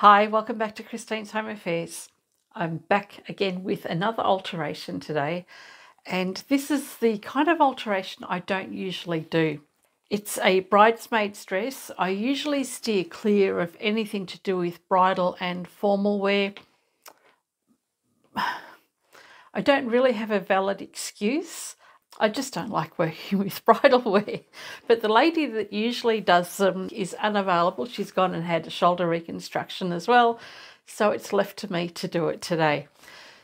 Hi, welcome back to Christine's Home Affairs. I'm back again with another alteration today, and this is the kind of alteration I don't usually do. It's a bridesmaid's dress. I usually steer clear of anything to do with bridal and formal wear. I don't really have a valid excuse. I just don't like working with bridal wear. But the lady that usually does them is unavailable. She's gone and had a shoulder reconstruction as well. So it's left to me to do it today.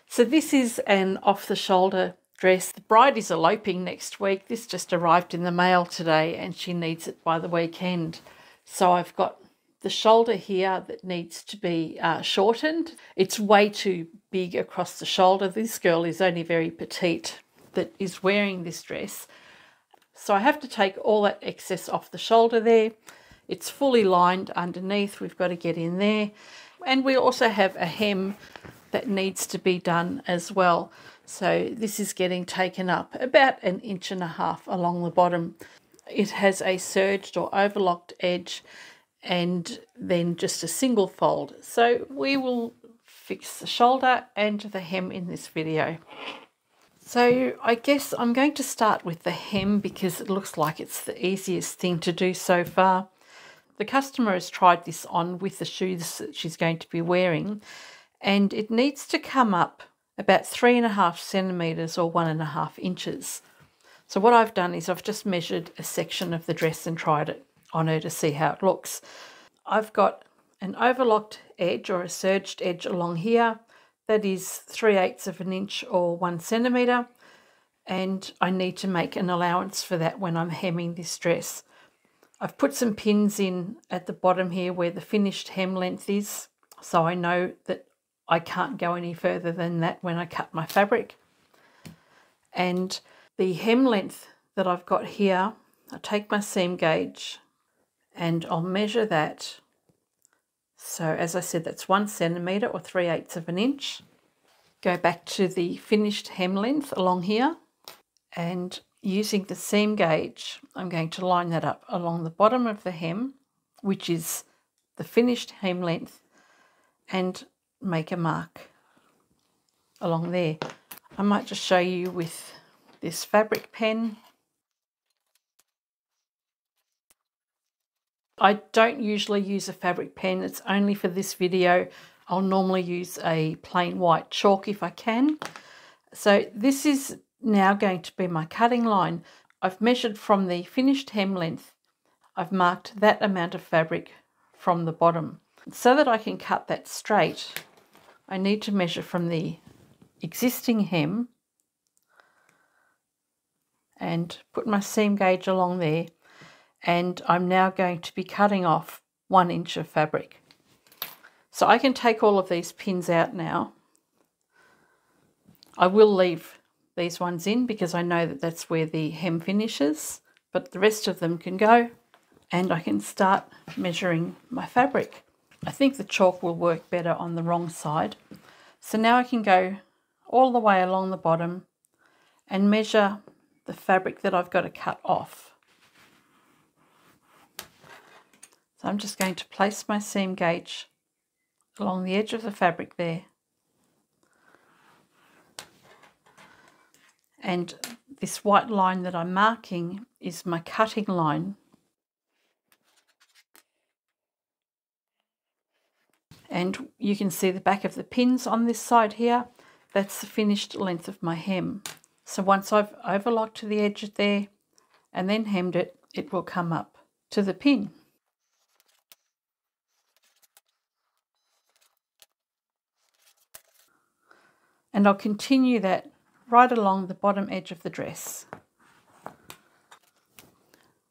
So this is an off-the-shoulder dress. The bride is eloping next week. This just arrived in the mail today and she needs it by the weekend. So I've got the shoulder here that needs to be shortened. It's way too big across the shoulder. This girl is only very petite that is wearing this dress. So I have to take all that excess off the shoulder there. It's fully lined underneath. We've got to get in there. And we also have a hem that needs to be done as well. So this is getting taken up about 1.5 inches along the bottom. It has a serged or overlocked edge and then just a single fold. So we will fix the shoulder and the hem in this video. So I guess I'm going to start with the hem because it looks like it's the easiest thing to do so far. The customer has tried this on with the shoes that she's going to be wearing, and it needs to come up about 3.5 centimetres or 1.5 inches. So what I've done is I've just measured a section of the dress and tried it on her to see how it looks. I've got an overlocked edge or a serged edge along here. That is 3/8 of an inch or 1 centimetre, and I need to make an allowance for that when I'm hemming this dress. I've put some pins in at the bottom here where the finished hem length is, so I know that I can't go any further than that when I cut my fabric. And the hem length that I've got here, I take my seam gauge and I'll measure that. So as I said, that's 1 centimetre or 3/8 of an inch. Go back to the finished hem length along here, and using the seam gauge, I'm going to line that up along the bottom of the hem, which is the finished hem length, and make a mark along there. I might just show you with this fabric pen. I don't usually use a fabric pen. It's only for this video. I'll normally use a plain white chalk if I can. So this is now going to be my cutting line. I've measured from the finished hem length. I've marked that amount of fabric from the bottom. So that I can cut that straight, I need to measure from the existing hem and put my seam gauge along there. And I'm now going to be cutting off 1 inch of fabric. So I can take all of these pins out now. I will leave these ones in because I know that that's where the hem finishes, but the rest of them can go, and I can start measuring my fabric. I think the chalk will work better on the wrong side. So now I can go all the way along the bottom and measure the fabric that I've got to cut off. So I'm just going to place my seam gauge along the edge of the fabric there. And this white line that I'm marking is my cutting line. And you can see the back of the pins on this side here. That's the finished length of my hem. So once I've overlocked to the edge there and then hemmed it, it will come up to the pin. And I'll continue that right along the bottom edge of the dress.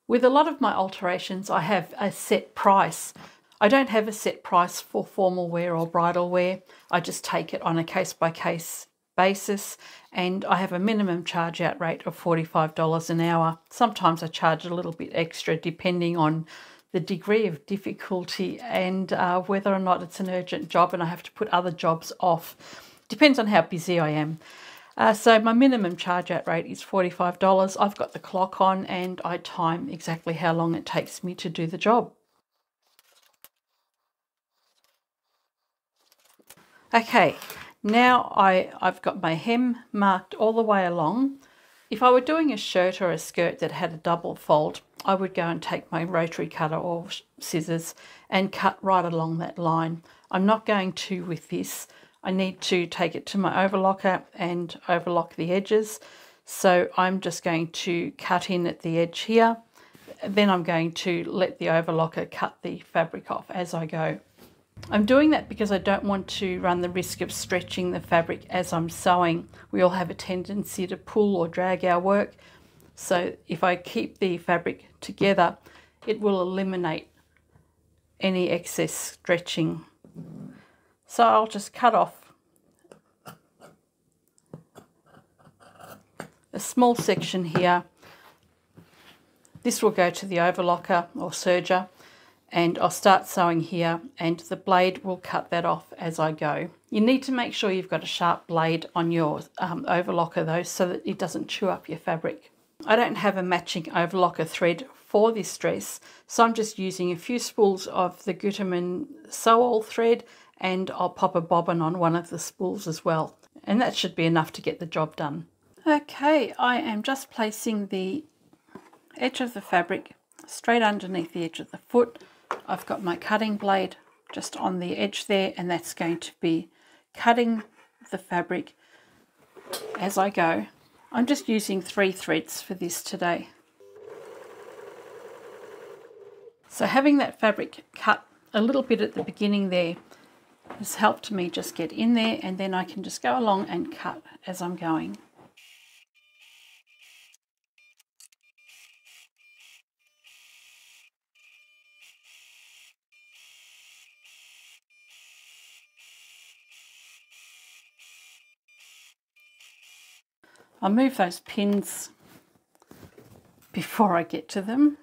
With a lot of my alterations, I have a set price. I don't have a set price for formal wear or bridal wear. I just take it on a case-by-case basis, and I have a minimum charge out rate of $45 an hour. Sometimes I charge a little bit extra depending on the degree of difficulty and whether or not it's an urgent job and I have to put other jobs off. Depends on how busy I am. So my minimum charge out rate is $45. I've got the clock on and I time exactly how long it takes me to do the job. Okay, now I've got my hem marked all the way along. If I were doing a shirt or a skirt that had a double fold, I would go and take my rotary cutter or scissors and cut right along that line. I'm not going to with this. I need to take it to my overlocker and overlock the edges. So I'm just going to cut in at the edge here. Then I'm going to let the overlocker cut the fabric off as I go. I'm doing that because I don't want to run the risk of stretching the fabric as I'm sewing. We all have a tendency to pull or drag our work. So if I keep the fabric together, it will eliminate any excess stretching. So I'll just cut off a small section here. This will go to the overlocker or serger, and I'll start sewing here, and the blade will cut that off as I go. You need to make sure you've got a sharp blade on your overlocker though, so that it doesn't chew up your fabric. I don't have a matching overlocker thread for this dress, so I'm just using a few spools of the Gutermann sew-all thread, and I'll pop a bobbin on one of the spools as well. And that should be enough to get the job done. Okay, I am just placing the edge of the fabric straight underneath the edge of the foot. I've got my cutting blade just on the edge there, and that's going to be cutting the fabric as I go. I'm just using 3 threads for this today. So having that fabric cut a little bit at the beginning there has helped me just get in there, and then I can just go along and cut as I'm going. I'll move those pins before I get to them.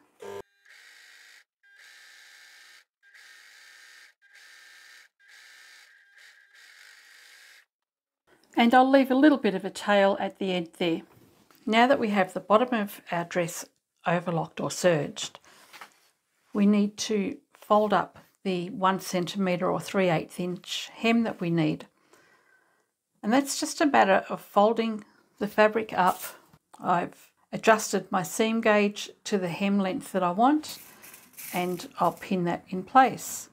And I'll leave a little bit of a tail at the end there. Now that we have the bottom of our dress overlocked or serged, we need to fold up the 1 centimetre or 3/8 inch hem that we need. And that's just a matter of folding the fabric up. I've adjusted my seam gauge to the hem length that I want, and I'll pin that in place.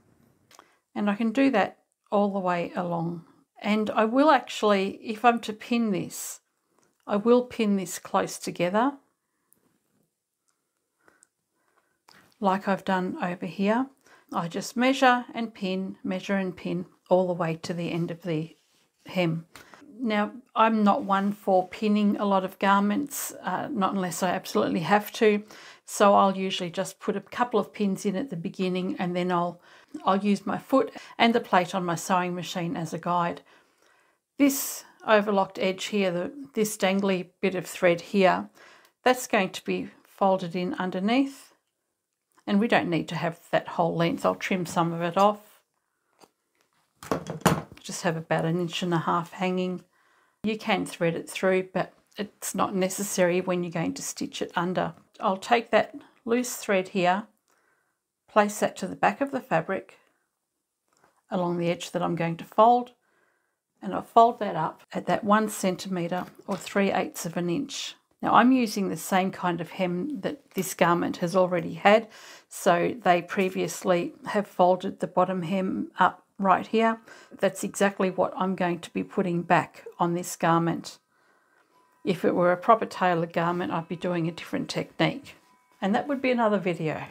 And I can do that all the way along. And I will actually, if I'm to pin this, I will pin this close together, like I've done over here. I just measure and pin all the way to the end of the hem. Now, I'm not one for pinning a lot of garments, not unless I absolutely have to. So I'll usually just put a couple of pins in at the beginning, and then I'll use my foot and the plate on my sewing machine as a guide. This overlocked edge here, this dangly bit of thread here, that's going to be folded in underneath. And we don't need to have that whole length. I'll trim some of it off. Just have about 1.5 inches hanging. You can thread it through, but it's not necessary when you're going to stitch it under. I'll take that loose thread here, place that to the back of the fabric along the edge that I'm going to fold, and I'll fold that up at that 1 centimetre or 3/8 of an inch. Now I'm using the same kind of hem that this garment has already had, so they previously have folded the bottom hem up right here. That's exactly what I'm going to be putting back on this garment. If it were a proper tailored garment, I'd be doing a different technique, and that would be another video.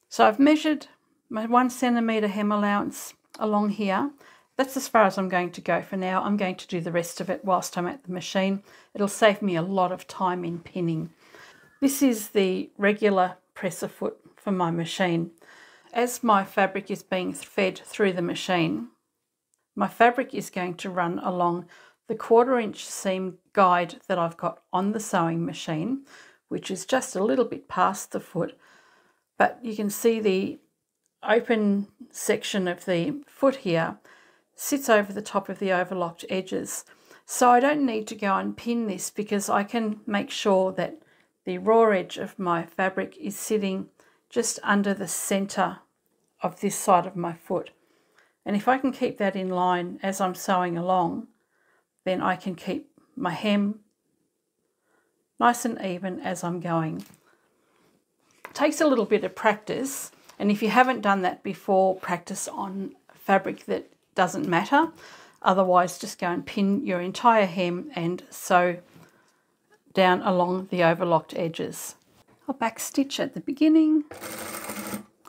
So I've measured my 1 centimetre hem allowance along here. That's as far as I'm going to go for now. I'm going to do the rest of it whilst I'm at the machine. It'll save me a lot of time in pinning. This is the regular presser foot for my machine. As my fabric is being fed through the machine, my fabric is going to run along the 1/4 inch seam guide that I've got on the sewing machine, which is just a little bit past the foot, but you can see the open section of the foot here sits over the top of the overlocked edges. So I don't need to go and pin this, because I can make sure that the raw edge of my fabric is sitting just under the centre of this side of my foot. And if I can keep that in line as I'm sewing along, then I can keep my hem nice and even as I'm going. It takes a little bit of practice, and if you haven't done that before, practice on fabric that doesn't matter. Otherwise, just go and pin your entire hem and sew down along the overlocked edges. I'll back stitch at the beginning.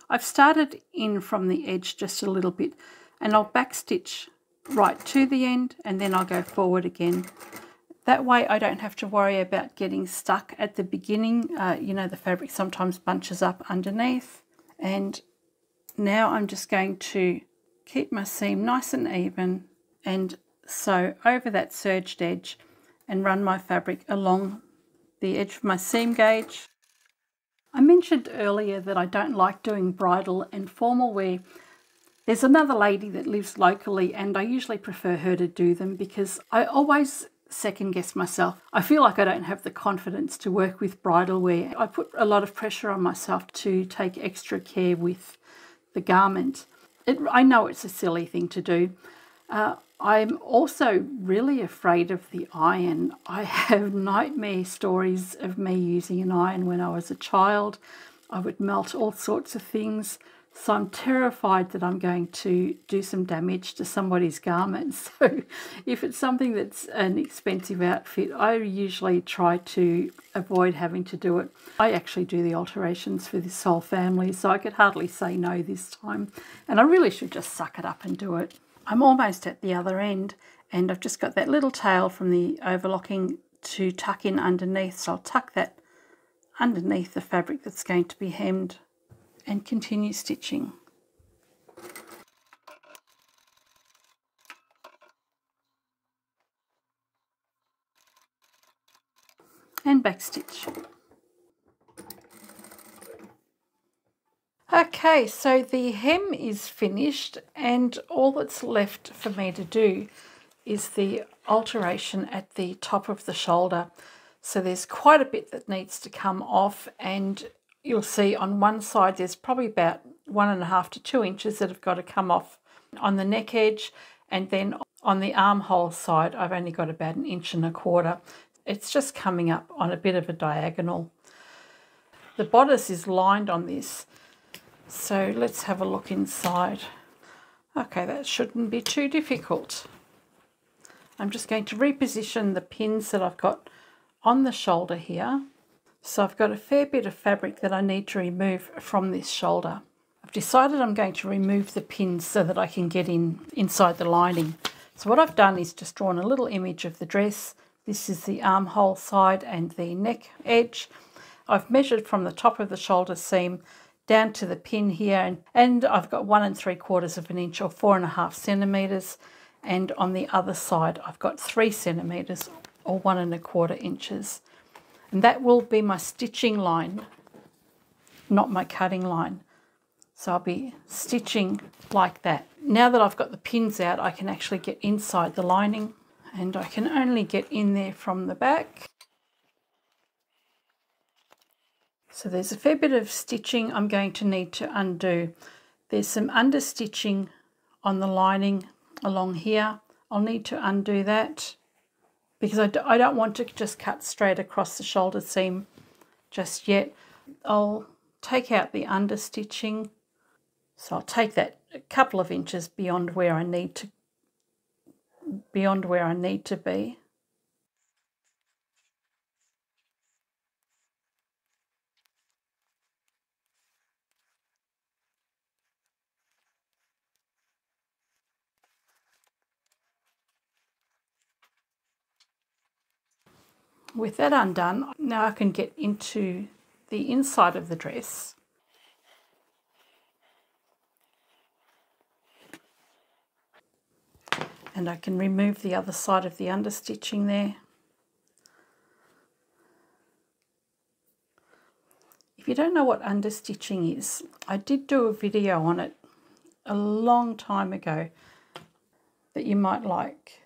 I've started in from the edge just a little bit, and I'll back stitch right to the end, and then I'll go forward again. That way I don't have to worry about getting stuck at the beginning. You know, the fabric sometimes bunches up underneath. And now I'm just going to keep my seam nice and even and sew over that serged edge and run my fabric along the edge of my seam gauge. I mentioned earlier that I don't like doing bridal and formal wear. There's another lady that lives locally, and I usually prefer her to do them because I always second guess myself. I feel like I don't have the confidence to work with bridal wear. I put a lot of pressure on myself to take extra care with the garment. I know it's a silly thing to do. I'm also really afraid of the iron. I have nightmare stories of me using an iron when I was a child. I would melt all sorts of things. So I'm terrified that I'm going to do some damage to somebody's garments. So if it's something that's an expensive outfit, I usually try to avoid having to do it. I actually do the alterations for this whole family, so I could hardly say no this time. And I really should just suck it up and do it. I'm almost at the other end, and I've just got that little tail from the overlocking to tuck in underneath. So I'll tuck that underneath the fabric that's going to be hemmed and continue stitching. And back stitch. Okay, so the hem is finished, and all that's left for me to do is the alteration at the top of the shoulder. So there's quite a bit that needs to come off, and you'll see on one side there's probably about 1.5 to 2 inches that have got to come off on the neck edge, and then on the armhole side I've only got about 1.25 inches. It's just coming up on a bit of a diagonal. The bodice is lined on this, so let's have a look inside. Okay, that shouldn't be too difficult. I'm just going to reposition the pins that I've got on the shoulder here. So I've got a fair bit of fabric that I need to remove from this shoulder. I've decided I'm going to remove the pins so that I can get inside the lining. So what I've done is just drawn a little image of the dress. This is the armhole side and the neck edge. I've measured from the top of the shoulder seam down to the pin here, and I've got 1 3/4 inch or 4.5 centimetres, and on the other side I've got 3 centimetres or 1 1/4 inches. And that will be my stitching line, not my cutting line. So I'll be stitching like that. Now that I've got the pins out, I can actually get inside the lining, and I can only get in there from the back. So there's a fair bit of stitching I'm going to need to undo. There's some understitching on the lining along here. I'll need to undo that because I don't want to just cut straight across the shoulder seam just yet. I'll take out the understitching. So I'll take that a couple of inches beyond where I need to be. With that undone, now I can get into the inside of the dress. And I can remove the other side of the understitching there. If you don't know what understitching is, I did do a video on it a long time ago that you might like.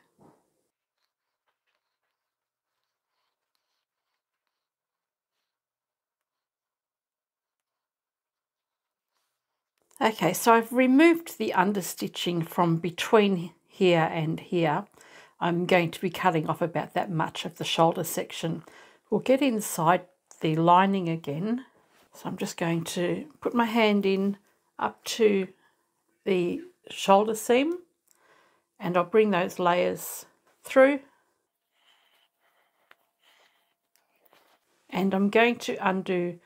Okay, so I've removed the understitching from between here and here. I'm going to be cutting off about that much of the shoulder section. We'll get inside the lining again. So I'm just going to put my hand in up to the shoulder seam and I'll bring those layers through. And I'm going to undo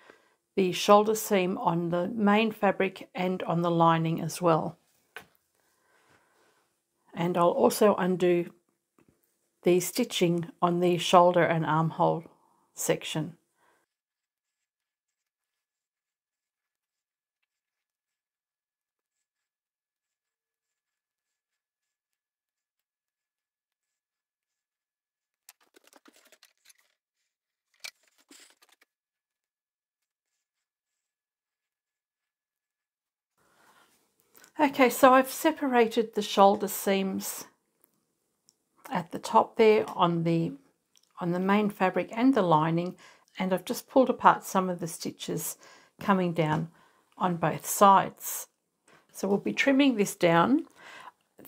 the shoulder seam on the main fabric and on the lining as well. And I'll also undo the stitching on the shoulder and armhole section. Okay, so I've separated the shoulder seams at the top there on the main fabric and the lining, and I've just pulled apart some of the stitches coming down on both sides. So we'll be trimming this down.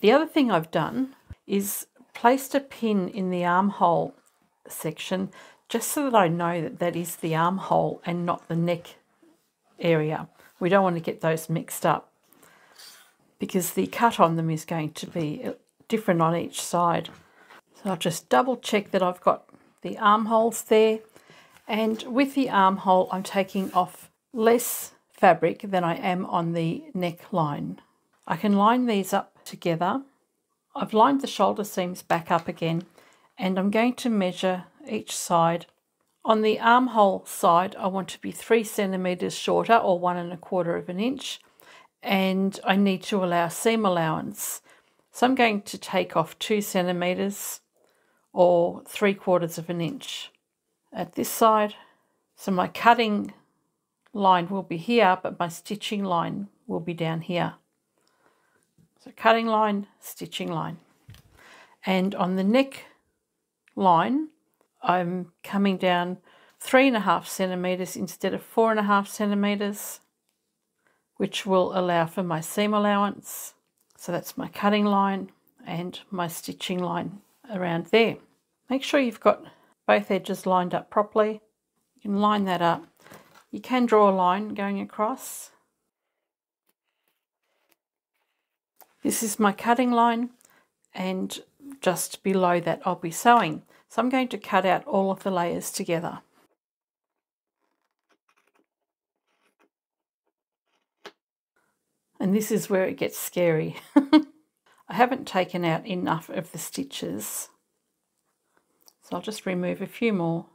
The other thing I've done is placed a pin in the armhole section just so that I know that that is the armhole and not the neck area. We don't want to get those mixed up because the cut on them is going to be different on each side. So I'll just double check that I've got the armholes there, and with the armhole I'm taking off less fabric than I am on the neckline. I can line these up together. I've lined the shoulder seams back up again and I'm going to measure each side. On the armhole side I want to be 3 centimeters shorter, or 1 1/4 of an inch, and I need to allow seam allowance. So I'm going to take off 2 centimeters or 3/4 of an inch at this side. So my cutting line will be here, but my stitching line will be down here. So cutting line, stitching line. And on the neck line, I'm coming down 3.5 centimeters instead of 4.5 centimeters, which will allow for my seam allowance. So that's my cutting line and my stitching line around there. Make sure you've got both edges lined up properly. You can line that up. You can draw a line going across. This is my cutting line, and just below that I'll be sewing. So I'm going to cut out all of the layers together. And this is where it gets scary. I haven't taken out enough of the stitches, so I'll just remove a few more.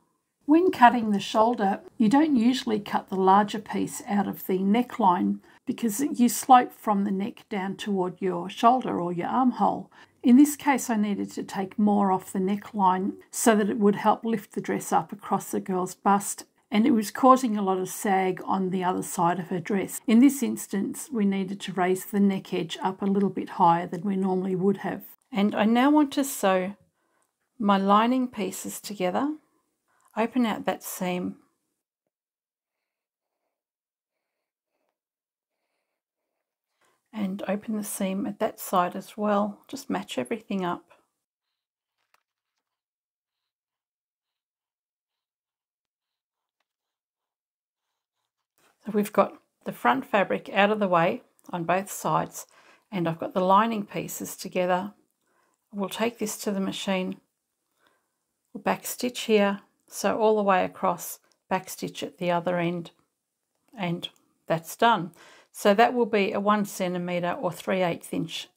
When cutting the shoulder, you don't usually cut the larger piece out of the neckline because you slope from the neck down toward your shoulder or your armhole. In this case, I needed to take more off the neckline so that it would help lift the dress up across the girl's bust, and it was causing a lot of sag on the other side of her dress. In this instance, we needed to raise the neck edge up a little bit higher than we normally would have. And I now want to sew my lining pieces together. Open out that seam and open the seam at that side as well. Just match everything up. So we've got the front fabric out of the way on both sides, and I've got the lining pieces together. We'll take this to the machine. We'll back stitch here, sew all the way across, back stitch at the other end, and that's done. So that will be a 1 centimeter or 3/8 inch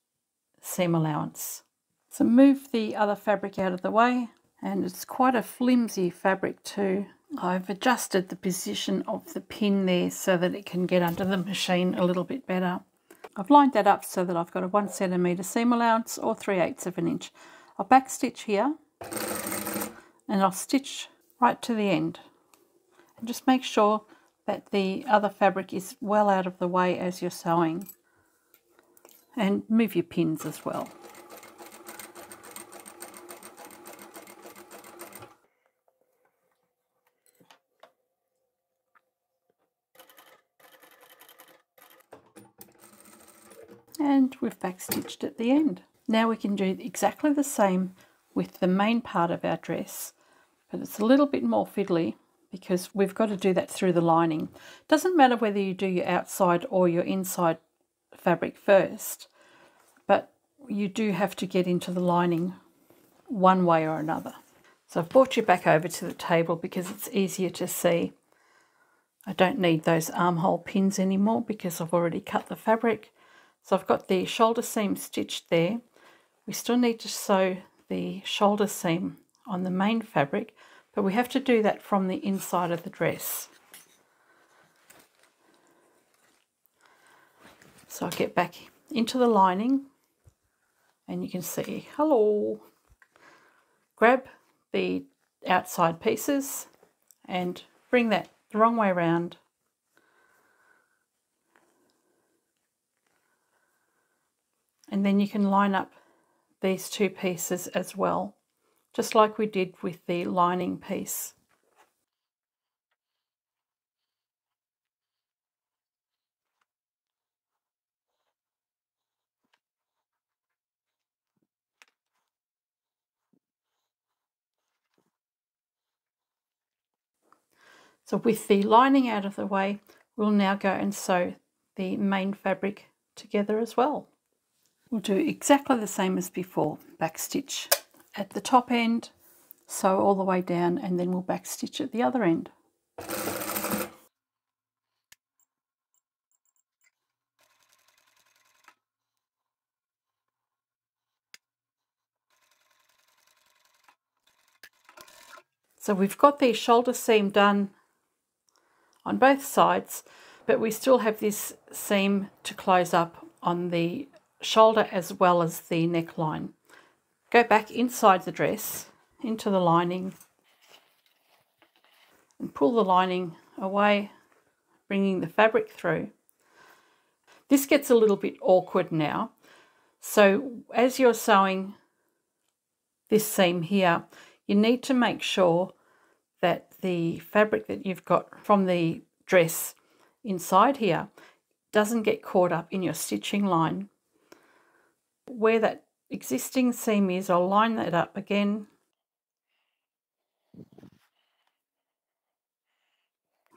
seam allowance. So move the other fabric out of the way, and it's quite a flimsy fabric too. I've adjusted the position of the pin there so that it can get under the machine a little bit better. I've lined that up so that I've got a 1 centimeter seam allowance or 3/8 of an inch. I'll back stitch here and I'll stitch right to the end. And just make sure that the other fabric is well out of the way as you're sewing. And move your pins as well. and we've backstitched at the end. Now we can do exactly the same with the main part of our dress, but it's a little bit more fiddly because we've got to do that through the lining. Doesn't matter whether you do your outside or your inside fabric first, but you do have to get into the lining one way or another. So I've brought you back over to the table because it's easier to see. I don't need those armhole pins anymore because I've already cut the fabric. So I've got the shoulder seam stitched there. We still need to sew the shoulder seam on the main fabric, but we have to do that from the inside of the dress. So I'll get back into the lining and you can see, hello, grab the outside pieces and bring that the wrong way around. And then you can line up these two pieces as well, just like we did with the lining piece. So with the lining out of the way, we'll now go and sew the main fabric together as well. We'll do exactly the same as before. Backstitch at the top end, sew all the way down, and then we'll backstitch at the other end. So we've got the shoulder seam done on both sides, but we still have this seam to close up on the shoulder as well as the neckline. Go back inside the dress into the lining and pull the lining away, bringing the fabric through. This gets a little bit awkward now, so as you're sewing this seam here, you need to make sure that the fabric that you've got from the dress inside here doesn't get caught up in your stitching line. Where that existing seam is, I'll line that up again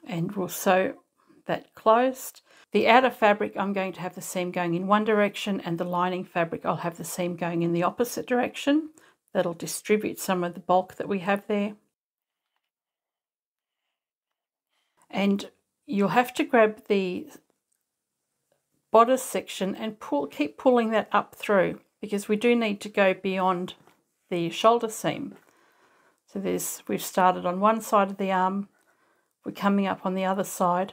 and we'll sew that closed. The outer fabric, I'm going to have the seam going in one direction, and the lining fabric, I'll have the seam going in the opposite direction. That'll distribute some of the bulk that we have there. And you'll have to grab the bodice section and keep pulling that up through, because we do need to go beyond the shoulder seam. So we've started on one side of the arm, we're coming up on the other side.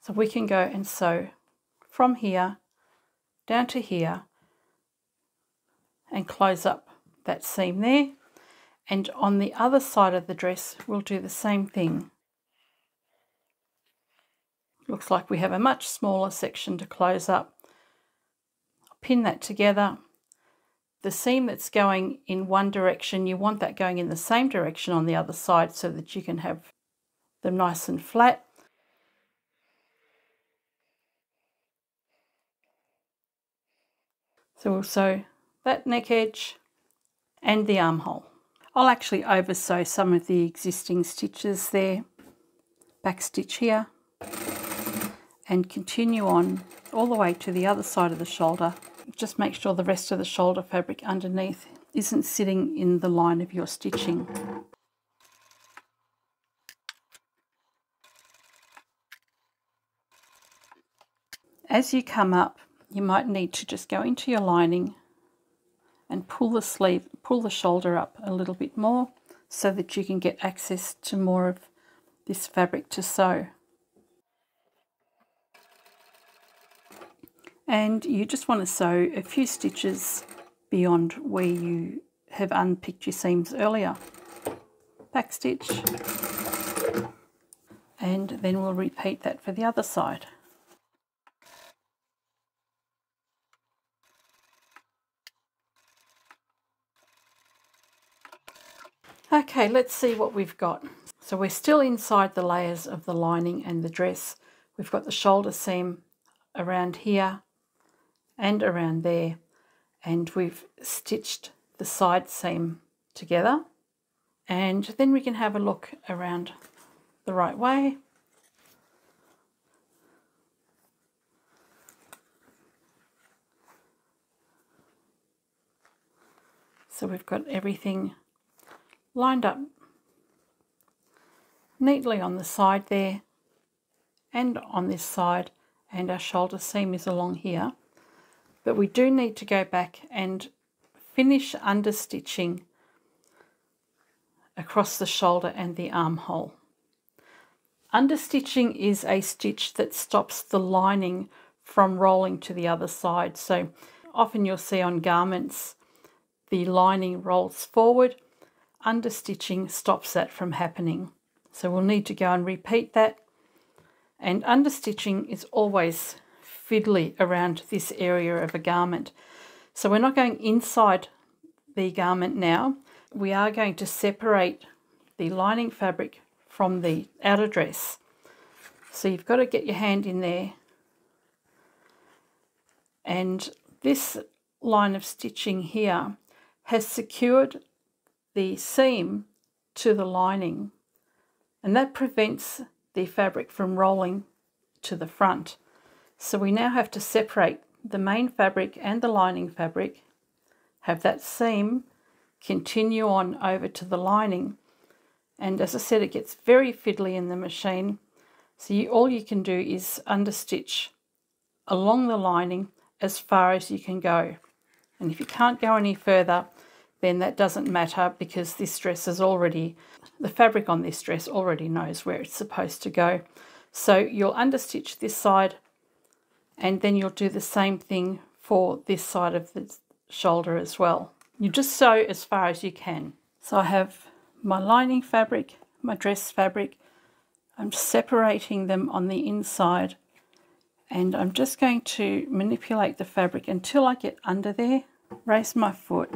So we can go and sew from here down to here and close up that seam there. And on the other side of the dress, we'll do the same thing. Looks like we have a much smaller section to close up. Pin that together. The seam that's going in one direction, you want that going in the same direction on the other side so that you can have them nice and flat. So we'll sew that neck edge and the armhole. I'll actually over sew some of the existing stitches there. Backstitch here and continue on all the way to the other side of the shoulder. Just make sure the rest of the shoulder fabric underneath isn't sitting in the line of your stitching. As you come up, you might need to just go into your lining and pull the shoulder up a little bit more so that you can get access to more of this fabric to sew. And you just want to sew a few stitches beyond where you have unpicked your seams earlier. Backstitch, and then we'll repeat that for the other side. Okay, let's see what we've got. So we're still inside the layers of the lining and the dress. We've got the shoulder seam around here and around there, and we've stitched the side seam together. And then we can have a look around the right way. So we've got everything lined up neatly on the side there and on this side, and our shoulder seam is along here. But we do need to go back and finish understitching across the shoulder and the armhole. Understitching is a stitch that stops the lining from rolling to the other side. So often you'll see on garments the lining rolls forward. Understitching stops that from happening. So we'll need to go and repeat that. And understitching is always fiddly around this area of a garment. So we're not going inside the garment now. We are going to separate the lining fabric from the outer dress. So you've got to get your hand in there. And this line of stitching here has secured the seam to the lining, and that prevents the fabric from rolling to the front. So we now have to separate the main fabric and the lining fabric, have that seam continue on over to the lining, and as I said, it gets very fiddly in the machine. So all you can do is understitch along the lining as far as you can go. And if you can't go any further, then that doesn't matter, because this dress is already, the fabric on this dress already knows where it's supposed to go. So you'll understitch this side, and then you'll do the same thing for this side of the shoulder as well. You just sew as far as you can. So I have my lining fabric, my dress fabric. I'm separating them on the inside, and I'm just going to manipulate the fabric until I get under there. Raise my foot.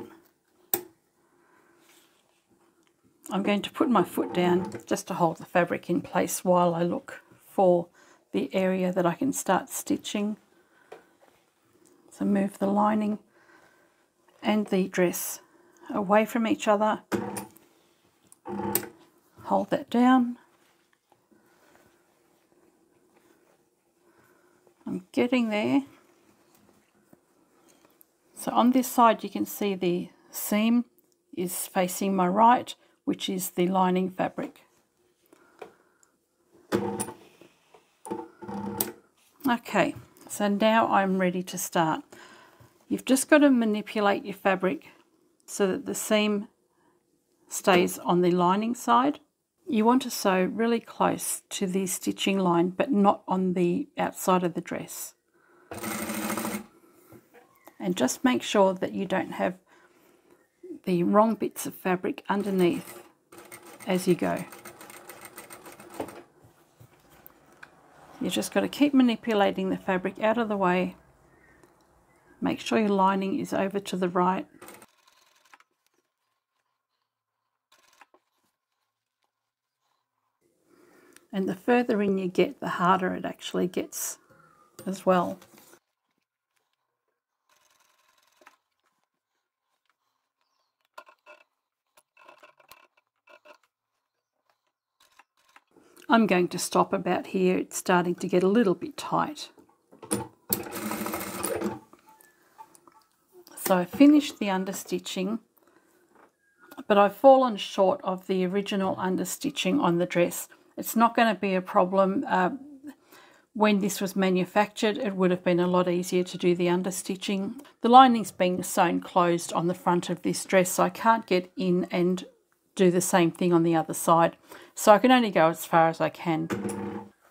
I'm going to put my foot down just to hold the fabric in place while I look for the area that I can start stitching. So move the lining and the dress away from each other. Hold that down. I'm getting there. So on this side you can see the seam is facing my right, which is the lining fabric. Okay, so now I'm ready to start. You've just got to manipulate your fabric so that the seam stays on the lining side. You want to sew really close to the stitching line, but not on the outside of the dress. And just make sure that you don't have the wrong bits of fabric underneath as you go. You just got to keep manipulating the fabric out of the way. Make sure your lining is over to the right. And the further in you get, the harder it actually gets as well. I'm going to stop about here. It's starting to get a little bit tight. So I finished the understitching, but I've fallen short of the original understitching on the dress. It's not going to be a problem. When this was manufactured, it would have been a lot easier to do the understitching. The lining's being sewn closed on the front of this dress, so I can't get in and do the same thing on the other side. So I can only go as far as I can.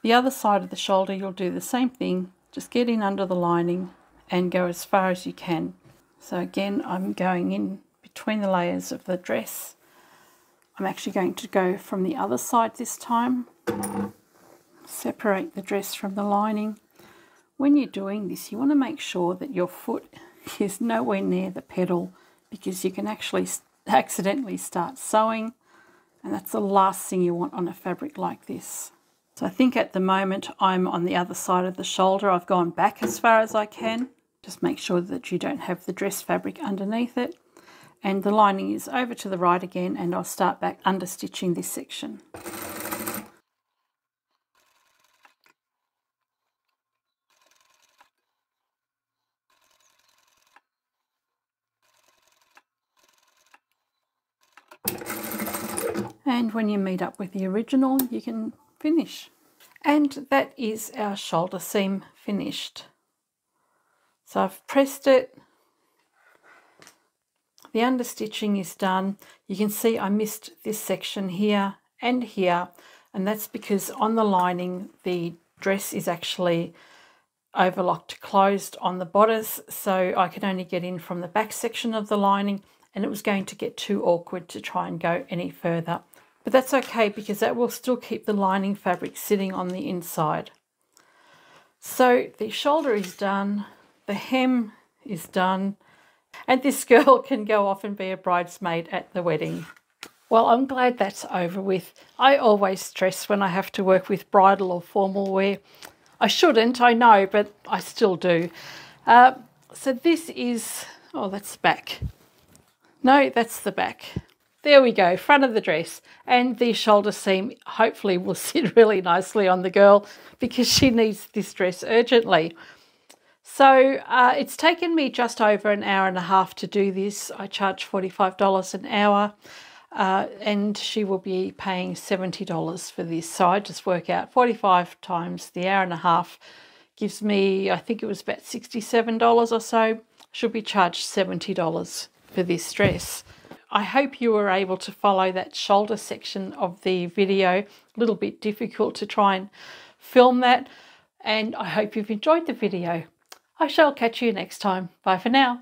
The other side of the shoulder, you'll do the same thing. Just get in under the lining and go as far as you can. So again, I'm going in between the layers of the dress. I'm actually going to go from the other side this time. Separate the dress from the lining. When you're doing this, you want to make sure that your foot is nowhere near the pedal, because you can actually accidentally start sewing And that's the last thing you want on a fabric like this. So I think at the moment I'm on the other side of the shoulder. I've gone back as far as I can. Just make sure that you don't have the dress fabric underneath it. And the lining is over to the right again, and I'll start back understitching this section. And when you meet up with the original, you can finish. And that is our shoulder seam finished. So I've pressed it. The understitching is done. You can see I missed this section here and here, and that's because on the lining the dress is actually overlocked closed on the bodice, so I could only get in from the back section of the lining, and it was going to get too awkward to try and go any further. But that's okay, because that will still keep the lining fabric sitting on the inside. So the shoulder is done, the hem is done, and this girl can go off and be a bridesmaid at the wedding. Well, I'm glad that's over with. I always stress when I have to work with bridal or formal wear. I shouldn't, I know, but I still do. So this is, oh, that's the back. No, that's the back. There we go, front of the dress. And the shoulder seam hopefully will sit really nicely on the girl, because she needs this dress urgently. So it's taken me just over an hour and a half to do this. I charge $45 an hour, and she will be paying $70 for this. So I just work out 45 times the hour and a half gives me, I think it was about $67 or so. Should be charged $70 for this dress. I hope you were able to follow that shoulder section of the video. A little bit difficult to try and film that, and I hope you've enjoyed the video. I shall catch you next time. Bye for now.